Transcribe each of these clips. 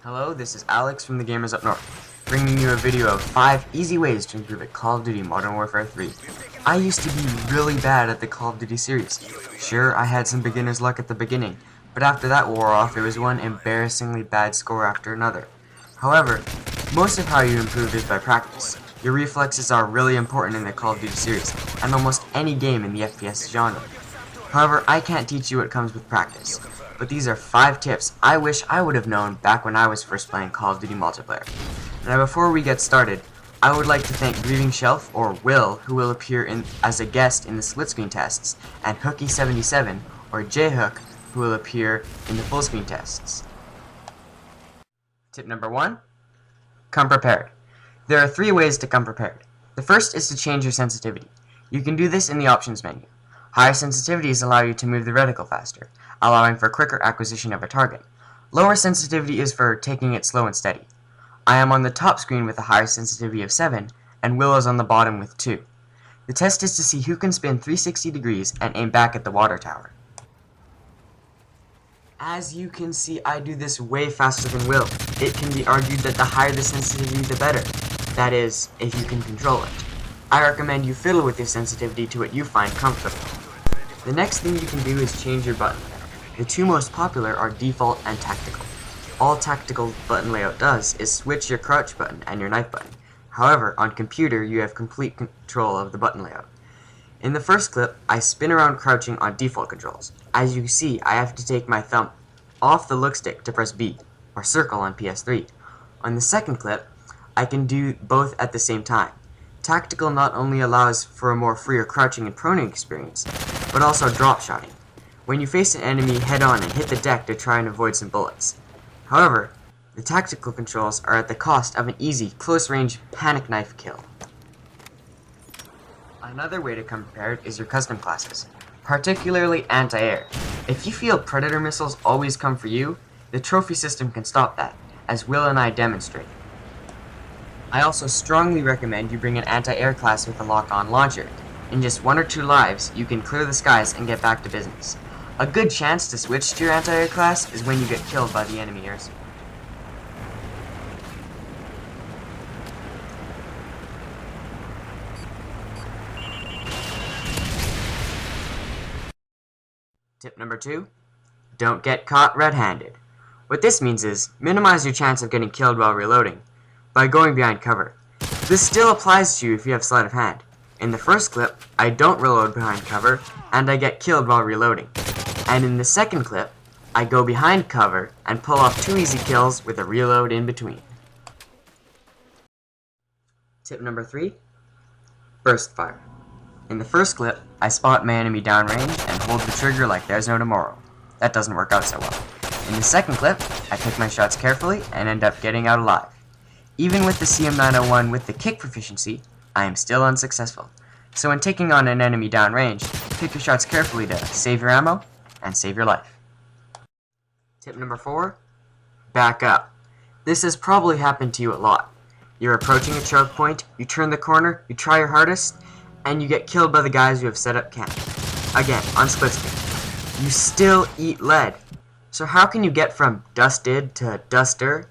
Hello, this is Alex from TheGamersUpNorth, bringing you a video of 5 easy ways to improve at Call of Duty Modern Warfare 3. I used to be really bad at the Call of Duty series. Sure, I had some beginner's luck at the beginning, but after that wore off, it was one embarrassingly bad score after another. However, most of how you improve is by practice. Your reflexes are really important in the Call of Duty series, and almost any game in the FPS genre. However, I can't teach you what comes with practice, but these are 5 tips I wish I would have known back when I was first playing Call of Duty multiplayer. Now before we get started, I would like to thank GrievingShelf, or Will, who will appear as a guest in the split screen tests, and Hooky77, or Jaeh, who will appear in the full screen tests. Tip number 1. Come prepared. There are 3 ways to come prepared. The first is to change your sensitivity. You can do this in the options menu. Higher sensitivities allow you to move the reticle faster, allowing for quicker acquisition of a target. Lower sensitivity is for taking it slow and steady. I am on the top screen with a higher sensitivity of 7, and Will is on the bottom with 2. The test is to see who can spin 360 degrees and aim back at the water tower. As you can see, I do this way faster than Will. It can be argued that the higher the sensitivity, the better. That is, if you can control it. I recommend you fiddle with your sensitivity to what you find comfortable. The next thing you can do is change your button. The 2 most popular are default and tactical. All tactical button layout does is switch your crouch button and your knife button. However, on computer you have complete control of the button layout. In the first clip, I spin around crouching on default controls. As you see, I have to take my thumb off the look stick to press B, or circle on PS3. On the second clip, I can do both at the same time. Tactical not only allows for a more freer crouching and proning experience, but also drop shotting, when you face an enemy head-on and hit the deck to try and avoid some bullets. However, the tactical controls are at the cost of an easy, close-range panic knife kill. Another way to come prepared is your custom classes, particularly anti-air. If you feel predator missiles always come for you, the trophy system can stop that, as Will and I demonstrate. I also strongly recommend you bring an anti-air class with a lock-on launcher. In just 1 or 2 lives, you can clear the skies and get back to business. A good chance to switch to your anti-air class is when you get killed by the enemy airsuit. Tip number 2. Don't get caught red-handed. What this means is, minimize your chance of getting killed while reloading by going behind cover. This still applies to you if you have sleight of hand. In the first clip, I don't reload behind cover, and I get killed while reloading. And in the second clip, I go behind cover and pull off 2 easy kills with a reload in between. Tip number 3. Burst fire. In the first clip, I spot my enemy downrange and hold the trigger like there's no tomorrow. That doesn't work out so well. In the second clip, I pick my shots carefully and end up getting out alive. Even with the CM901 with the kick proficiency, I am still unsuccessful. So when taking on an enemy downrange, pick your shots carefully to save your ammo and save your life. Tip number 4. Back up. This has probably happened to you a lot. You're approaching a choke point, you turn the corner, you try your hardest, and you get killed by the guys who have set up camp. Again, on split screen. You still eat lead. So how can you get from dusted to duster?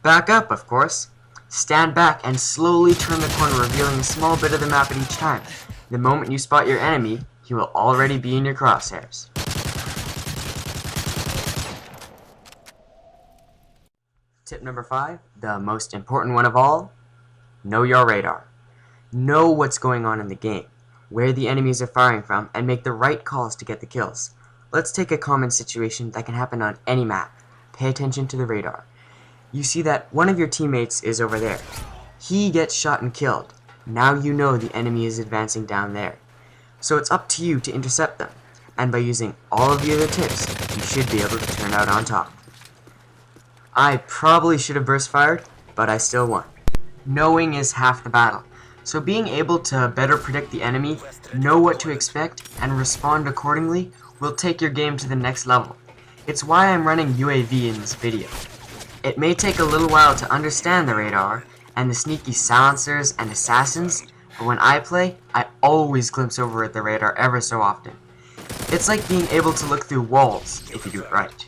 Back up, of course. Stand back and slowly turn the corner, revealing a small bit of the map at each time. The moment you spot your enemy, he will already be in your crosshairs. Tip number 5, the most important one of all, know your radar. Know what's going on in the game, where the enemies are firing from, and make the right calls to get the kills. Let's take a common situation that can happen on any map. Pay attention to the radar. You see that one of your teammates is over there. He gets shot and killed. Now you know the enemy is advancing down there. So it's up to you to intercept them, and by using all of the other tips, you should be able to turn out on top. I probably should have burst fired, but I still won. Knowing is half the battle. So being able to better predict the enemy, know what to expect, and respond accordingly will take your game to the next level. It's why I'm running UAV in this video. It may take a little while to understand the radar and the sneaky silencers and assassins, but when I play, I always glimpse over at the radar ever so often. It's like being able to look through walls if you do it right.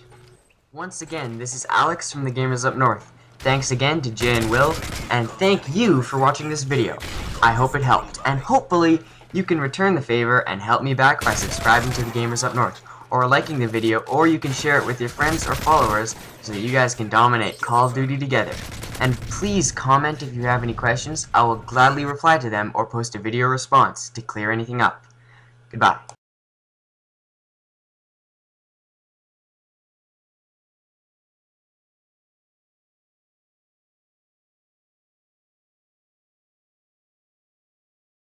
Once again, this is Alex from The Gamers Up North. Thanks again to Jaeh and Will, and thank you for watching this video. I hope it helped, and hopefully you can return the favor and help me back by subscribing to The Gamers Up North, or liking the video, or you can share it with your friends or followers so that you guys can dominate Call of Duty together. And please comment if you have any questions. I will gladly reply to them or post a video response to clear anything up. Goodbye.